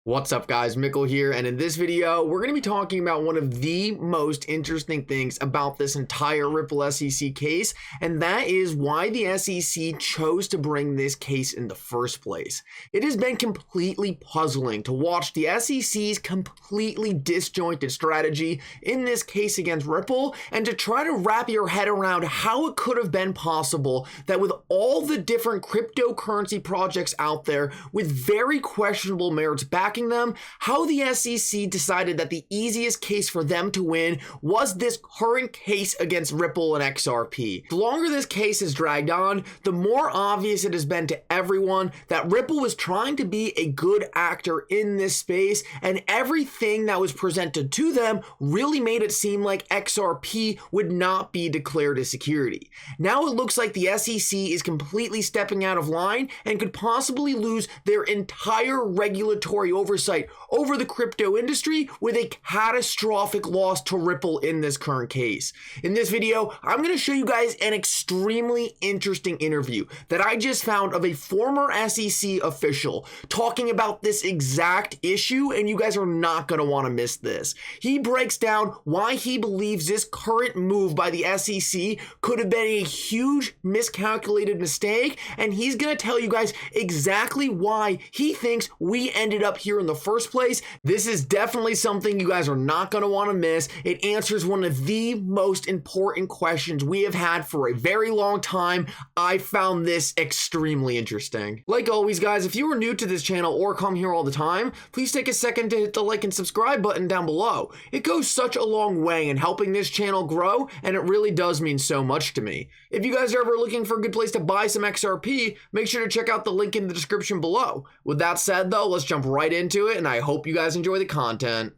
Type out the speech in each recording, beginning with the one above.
What's up guys, Mickle here, and in this video we're going to be talking about one of the most interesting things about this entire Ripple SEC case, and that is why the SEC chose to bring this case in the first place. It has been completely puzzling to watch the SEC's completely disjointed strategy in this case against Ripple, and to try to wrap your head around how it could have been possible that with all the different cryptocurrency projects out there with very questionable merits backing them, how the SEC decided that the easiest case for them to win was this current case against Ripple and XRP. The longer this case has dragged on, the more obvious it has been to everyone that Ripple was trying to be a good actor in this space, and everything that was presented to them really made it seem like XRP would not be declared a security. Now it looks like the SEC is completely stepping out of line and could possibly lose their entire regulatory oversight over the crypto industry with a catastrophic loss to Ripple in this current case. In this video, I'm going to show you guys an extremely interesting interview that I just found of a former SEC official talking about this exact issue, and you guys are not going to want to miss this. He breaks down why he believes this current move by the SEC could have been a huge miscalculated mistake, and he's going to tell you guys exactly why he thinks we ended up here in the first place. This is definitely something you guys are not going to want to miss. It answers one of the most important questions we have had for a very long time. I found this extremely interesting. Like always, guys, if you are new to this channel or come here all the time, please take a second to hit the like and subscribe button down below. It goes such a long way in helping this channel grow, and it really does mean so much to me. If you guys are ever looking for a good place to buy some XRP, make sure to check out the link in the description below. With that said though, let's jump right into it, and I hope you guys enjoy the content.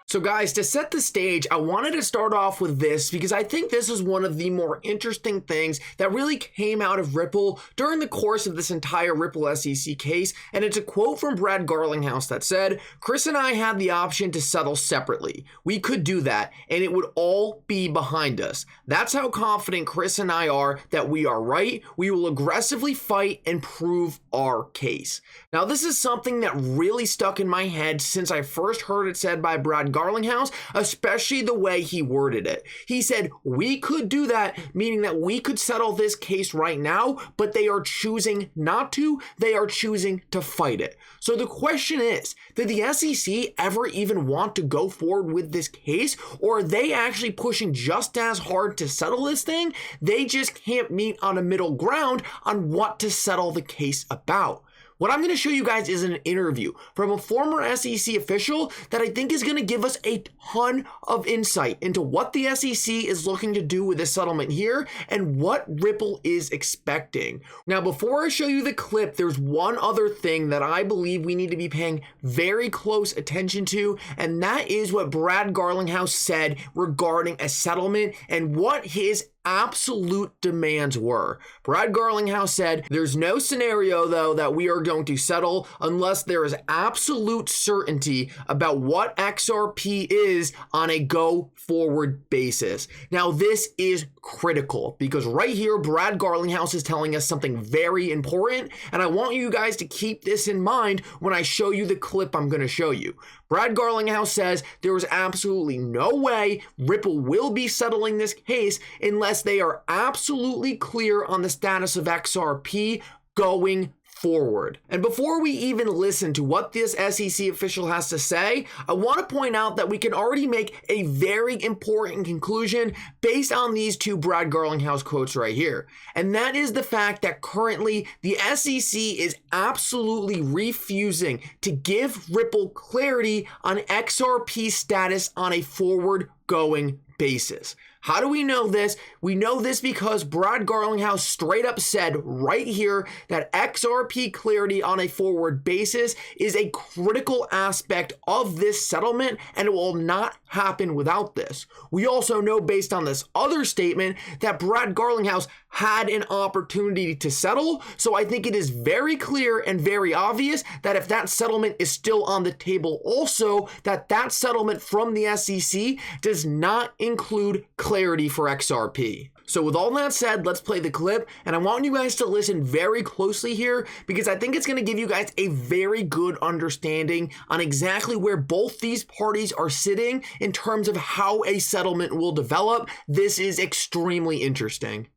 So guys, to set the stage, I wanted to start off with this because I think this is one of the more interesting things that really came out of Ripple during the course of this entire Ripple SEC case, and it's a quote from Brad Garlinghouse that said, "Chris and I had the option to settle separately. We could do that, and it would all be behind us. That's how confident Chris and I are that we are right. We will aggressively fight and prove our case." Now, this is something that really stuck in my head since I first heard it said by Brad Garlinghouse, especially the way he worded it. He said, we could do that, meaning that we could settle this case right now, but they are choosing not to. They are choosing to fight it. So the question is, did the SEC ever even want to go forward with this case, or are they actually pushing just as hard to settle this thing? They just can't meet on a middle ground on what to settle the case about. What I'm going to show you guys is an interview from a former SEC official that I think is going to give us a ton of insight into what the SEC is looking to do with this settlement here and what Ripple is expecting. Now, before I show you the clip, there's one other thing that I believe we need to be paying very close attention to, and that is what Brad Garlinghouse said regarding a settlement and what his absolute demands were. Brad Garlinghouse said, "There's no scenario though that we are going to settle unless there is absolute certainty about what XRP is on a go forward basis." Now this is critical because right here Brad Garlinghouse is telling us something very important, and I want you guys to keep this in mind when I show you the clip I'm going to show you. Brad Garlinghouse says there is absolutely no way Ripple will be settling this case unless they are absolutely clear on the status of XRP going forward. And before we even listen to what this SEC official has to say, I want to point out that we can already make a very important conclusion based on these two Brad Garlinghouse quotes right here. And that is the fact that currently the SEC is absolutely refusing to give Ripple clarity on XRP status on a forward-going basis. How do we know this? We know this because Brad Garlinghouse straight up said right here that XRP clarity on a forward basis is a critical aspect of this settlement, and it will not happen without this. We also know, based on this other statement, that Brad Garlinghouse had an opportunity to settle, so I think it is very clear and very obvious that if that settlement is still on the table also, that settlement from the SEC does not include clarity for XRP. So with all that said, let's play the clip, and I want you guys to listen very closely here because I think it's going to give you guys a very good understanding on exactly where both these parties are sitting in terms of how a settlement will develop. This is extremely interesting.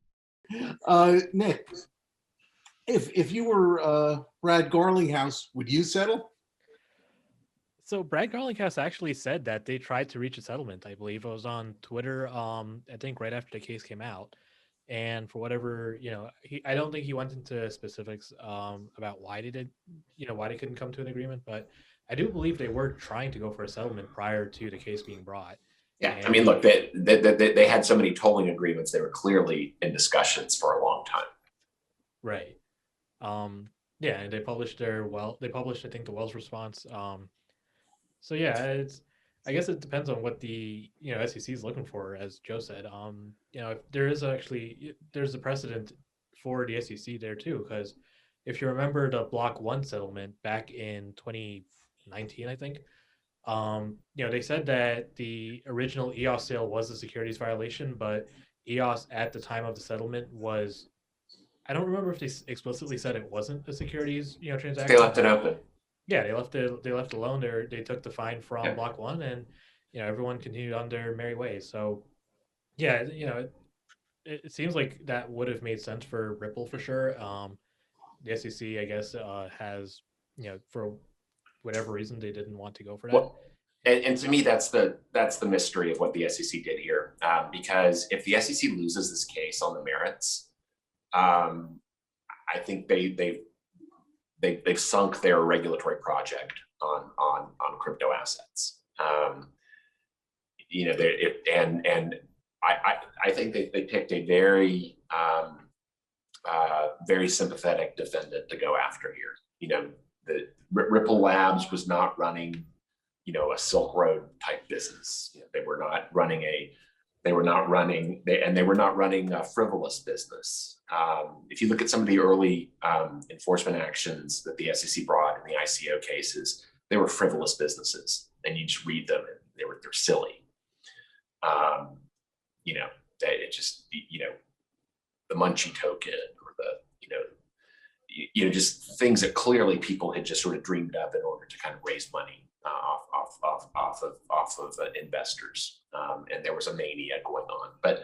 Nick, if you were Brad Garlinghouse, would you settle? So Brad Garlinghouse actually said that they tried to reach a settlement. I believe it was on Twitter. I think right after the case came out, and for whatever I don't think he went into specifics about why they did, why they couldn't come to an agreement. But I do believe they were trying to go for a settlement prior to the case being brought. Yeah, I mean, look, they had so many tolling agreements. They were clearly in discussions for a long time. Right. Yeah, and they published I think the Wells response. So yeah, I guess it depends on what the SEC is looking for, as Joe said. If there's a precedent for the SEC there too, because if you remember the Block 1 settlement back in 2019, I think, they said that the original EOS sale was a securities violation, but EOS at the time of the settlement was, I don't remember if they explicitly said it wasn't a securities transaction. They left it open. Yeah, they left it alone. They took the fine from Block 1, and everyone continued on their merry way. So yeah, it seems like that would have made sense for Ripple for sure. The SEC, I guess, has for whatever reason they didn't want to go for that. Well, and to me, that's the mystery of what the SEC did here, because if the SEC loses this case on the merits, I think they've sunk their regulatory project on crypto assets. I think they picked a very very sympathetic defendant to go after here. The Ripple Labs was not running a Silk Road type business. They were not running a frivolous business. If you look at some of the early enforcement actions that the SEC brought in the ICO cases, they were frivolous businesses, and you just read them and they're silly. It just the Munchie token or just things that clearly people had just sort of dreamed up in order to kind of raise money off of investors, and there was a mania going on. But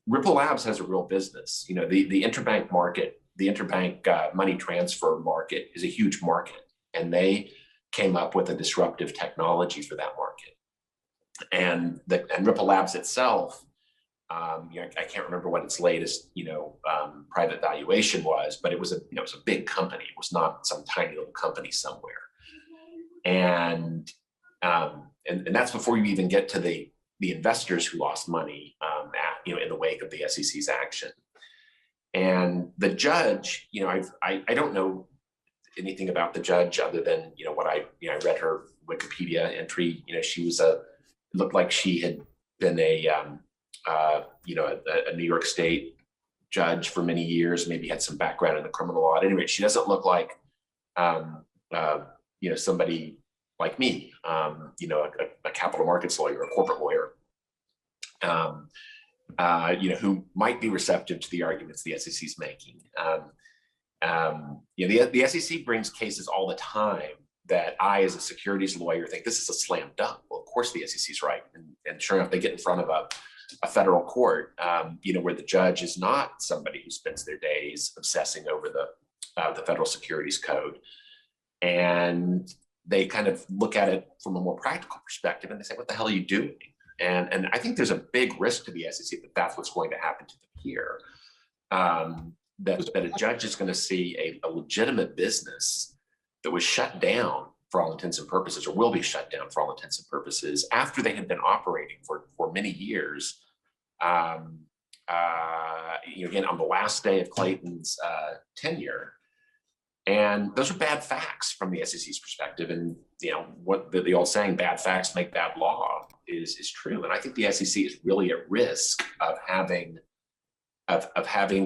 Ripple Labs has a real business. The interbank market, the interbank money transfer market is a huge market, and they came up with a disruptive technology for that market. And Ripple Labs itself, I can't remember what its latest private valuation was, but it was a big company. It was not some tiny little company somewhere. And that's before you even get to the investors who lost money in the wake of the SEC's action. And the judge, I don't know anything about the judge other than what I read her Wikipedia entry. She was it looked like she had been a New York State judge for many years, maybe had some background in the criminal law. At any rate, she doesn't look like somebody like me, a capital markets lawyer, a corporate lawyer, who might be receptive to the arguments the SEC is making. The SEC brings cases all the time that I, as a securities lawyer, think this is a slam dunk. Well, of course the SEC is right, and sure enough, they get in front of a federal court, where the judge is not somebody who spends their days obsessing over the federal securities code, and they kind of look at it from a more practical perspective, and they say, "What the hell are you doing?" And I think there's a big risk to the SEC that that's what's going to happen to them here. That a judge is going to see a legitimate business that was shut down for all intents and purposes, or will be shut down for all intents and purposes, after they had been operating for many years, again, on the last day of Clayton's tenure. And those are bad facts from the SEC's perspective. And, what the old saying, bad facts make bad law, is true. And I think the SEC is really at risk of having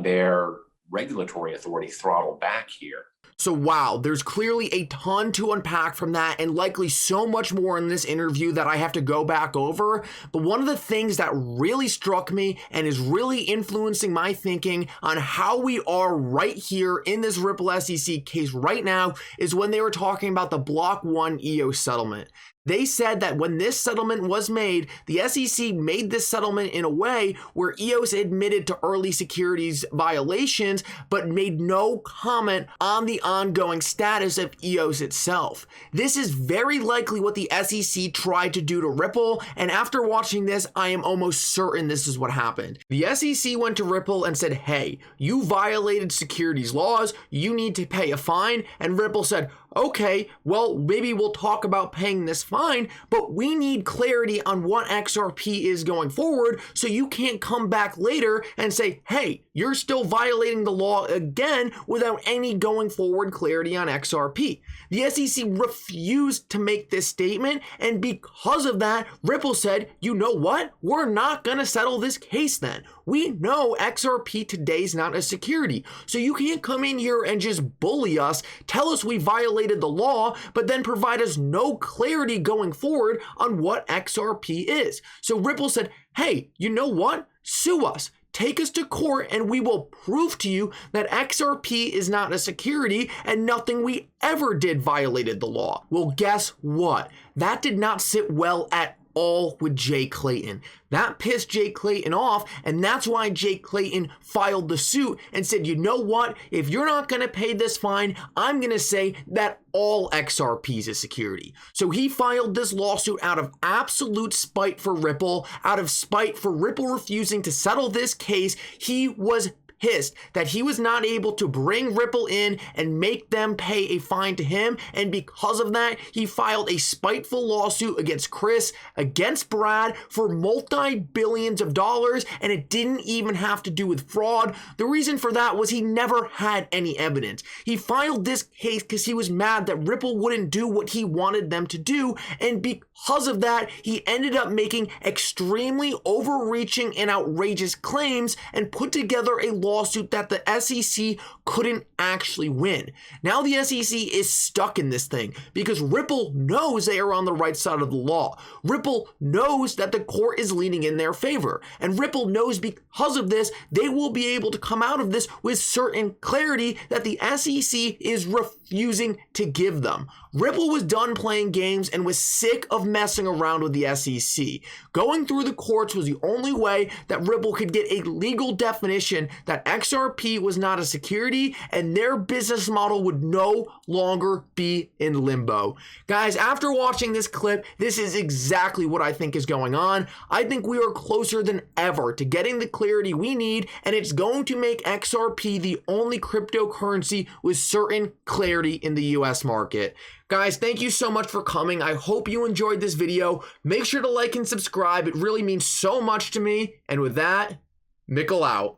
their regulatory authority throttled back here. So wow, there's clearly a ton to unpack from that, and likely so much more in this interview that I have to go back over. But one of the things that really struck me and is really influencing my thinking on how we are right here in this Ripple SEC case right now is when they were talking about the Block 1 EOS settlement. They said that when this settlement was made, the SEC made this settlement in a way where EOS admitted to early securities violations, but made no comment on the ongoing status of EOS itself. This is very likely what the SEC tried to do to Ripple, and after watching this, I am almost certain this is what happened. The SEC went to Ripple and said, hey, you violated securities laws, you need to pay a fine, and Ripple said, okay, well, maybe we'll talk about paying this fine, but we need clarity on what XRP is going forward, so you can't come back later and say, hey, you're still violating the law again without any going forward clarity on XRP. The SEC refused to make this statement, and because of that, Ripple said, you know what? We're not going to settle this case then. We know XRP today is not a security, so you can't come in here and just bully us, tell us we violated the law, but then provide us no clarity going forward on what XRP is. So Ripple said, hey, you know what? Sue us. Take us to court and we will prove to you that XRP is not a security and nothing we ever did violated the law. Well, guess what? That did not sit well at all with Jay Clayton. That pissed Jay Clayton off, and that's why Jay Clayton filed the suit and said, you know what? If you're not going to pay this fine, I'm going to say that all XRP is a security. So he filed this lawsuit out of absolute spite for Ripple, out of spite for Ripple refusing to settle this case. He was pissed that he was not able to bring Ripple in and make them pay a fine to him, and because of that, he filed a spiteful lawsuit against Chris, against Brad for multi-billions of dollars, and it didn't even have to do with fraud. The reason for that was he never had any evidence. He filed this case because he was mad that Ripple wouldn't do what he wanted them to do, and because of that, he ended up making extremely overreaching and outrageous claims and put together a lawsuit that the SEC couldn't actually win. Now the SEC is stuck in this thing because Ripple knows they are on the right side of the law. Ripple knows that the court is leaning in their favor, and Ripple knows because of this, they will be able to come out of this with certain clarity that the SEC is refusing to give them. Ripple was done playing games and was sick of messing around with the SEC. Going through the courts was the only way that Ripple could get a legal definition that XRP was not a security and their business model would no longer be in limbo. Guys, after watching this clip, this is exactly what I think is going on. I think we are closer than ever to getting the clarity we need, and it's going to make XRP the only cryptocurrency with certain clarity in the US market. Guys, thank you so much for coming. I hope you enjoyed this video. Make sure to like and subscribe. It really means so much to me. And with that, Mickle out.